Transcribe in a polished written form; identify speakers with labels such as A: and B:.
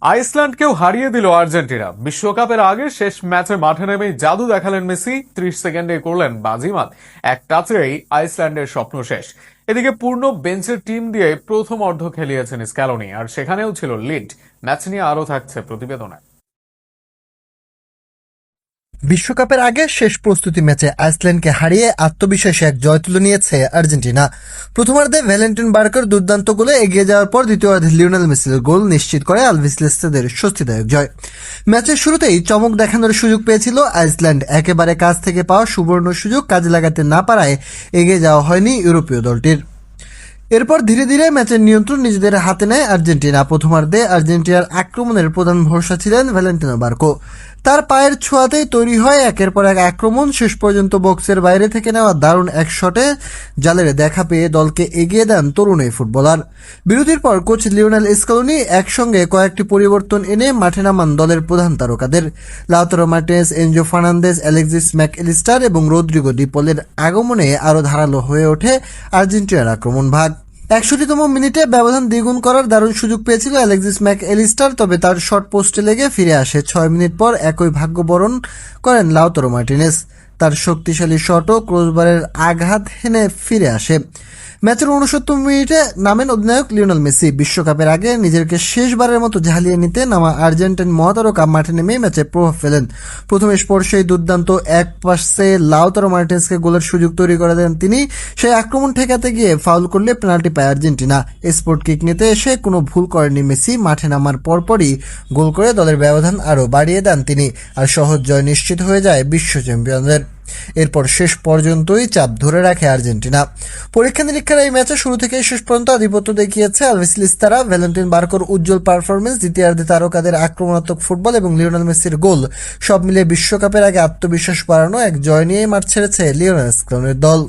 A: আইসল্যান্ডকেও হারিয়ে দিল আর্জেন্টিনা। বিশ্বকাপের আগে শেষ ম্যাচে মাঠে নেমেই জাদু দেখালেন মেসি। 30 সেকেন্ডে করলেন বাজিমাত। এক টাচেই আইসল্যান্ডের স্বপ্ন শেষ। এদিকে পূর্ণ বেঞ্চের টিম দিয়ে প্রথম অর্ধ খেলিয়েছেন স্ক্যালোনি, আর সেখানেও ছিল লিড। ম্যাচ নিয়ে আরও থাকছে প্রতিবেদনে।
B: বিশ্বকাপের আগে শেষ প্রস্তুতি ম্যাচে আইসল্যান্ডকে হারিয়ে আত্মবিশ্বাসে এক জয় তুলে নিয়েছে আর্জেন্টিনা। প্রথমার্ধে ভ্যালেন্টিন বার্কার দুর্দান্ত গোলে এগিয়ে যাওয়ার পর দ্বিতীয়ার্ধে লিওনেল মেসির গোল নিশ্চিত করে আলভিস লেস্তেদের স্বস্তিদায়ক জয়। ম্যাচের শুরুতেই চমক দেখানোর সুযোগ পেয়েছিল আইসল্যান্ড। একেবারে কাছ থেকে পাওয়া সুবর্ণ সুযোগ কাজে লাগাতে না পারায় এগিয়ে যাওয়া হয়নি ইউরোপীয় দলটির। এরপর ধীরে ধীরে ম্যাচের নিয়ন্ত্রণ নিজেদের হাতে নেয় আর্জেন্টিনা। প্রথমার্ধে আর্জেন্টিনার আক্রমণের প্রধান ভরসা ছিলেন ভ্যালেন্টিনো বার্কো। তার পায়ের ছোঁয়াতেই তৈরি হয় একের পর এক আক্রমণ। শেষ পর্যন্ত বক্সের বাইরে থেকে নেওয়া দারুণ এক শটে জালের দেখা পেয়ে দলকে এগিয়ে দেন তরুণ এই ফুটবলার। বিরতির পর কোচ লিওনেল স্ক্যালোনি একসঙ্গে কয়েকটি পরিবর্তন এনে মাঠে নামান দলের প্রধান তারকাদের। Lautaro Martinez, Enzo Fernandez, Alexis Mac Allister এবং রদ্রিগো ডি পলের আগমনে আরও ধারালো হয়ে ওঠে আর্জেন্টিনার আক্রমণ ভাগ। 61তম মিনিটে ব্যবধান দ্বিগুণ করার দারুণ সুযোগ পেয়েছিল অ্যালেক্সিস ম্যাকঅ্যালিস্টার, তবে তার শট পোস্টে লেগে ফিরে আসে। 6 মিনিট পর একই ভাগ্য বরণ করেন লাউতারো মার্টিনেজ। তার শক্তিশালী শটও ক্রসবারের আঘাত হেনে ফিরে আসে। ম্যাচের 69 মিনিটে নামেন অধিনায়ক লিওনেল মেসি। বিশ্বকাপের আগে নিজেকে শেষবারের মতো ঝালিয়ে নিতে নামা আর্জেন্টাইন মহাতারকা মাঠে নেমেই ম্যাচে প্রভাব ফেলেন। প্রথম স্পর্শেই দুর্দান্ত এক পাশে লাউতারো মার্টিনেজকে গোলের সুযোগ তৈরি করে দেন তিনি। সেই আক্রমণ ঠেকাতে গিয়ে ফাউল করলে পেনাল্টি পায় আর্জেন্টিনা। স্পট কিক নিতে এসে কোনো ভুল করেননি মেসি। মাঠে নামার পরপরই গোল করে দলের ব্যবধান আরও বাড়িয়ে দেন তিনি, আর সহজ জয় নিশ্চিত হয়ে যায় বিশ্ব চ্যাম্পিয়নদের। এরপর শেষ পর্যন্তই চাপ ধরে রাখে আর্জেন্টিনা। পরীক্ষা নিরীক্ষার এই ম্যাচে শুরু থেকে শেষ পর্যন্ত আধিপত্য দেখিয়েছে আলভিস লেস্তেরা। ভ্যালেন্টিন বার্কোর উজ্জ্বল পারফরমেন্স, দ্বিতীয়ার্ধে তারকাদের আক্রমণাত্মক ফুটবল এবং লিওনেল মেসির গোল সব মিলিয়ে বিশ্বকাপের আগে আত্মবিশ্বাস বাড়ানো এক জয় নিয়েই মাঠ ছেড়েছে লিওনেল স্ক্যালোনির দল।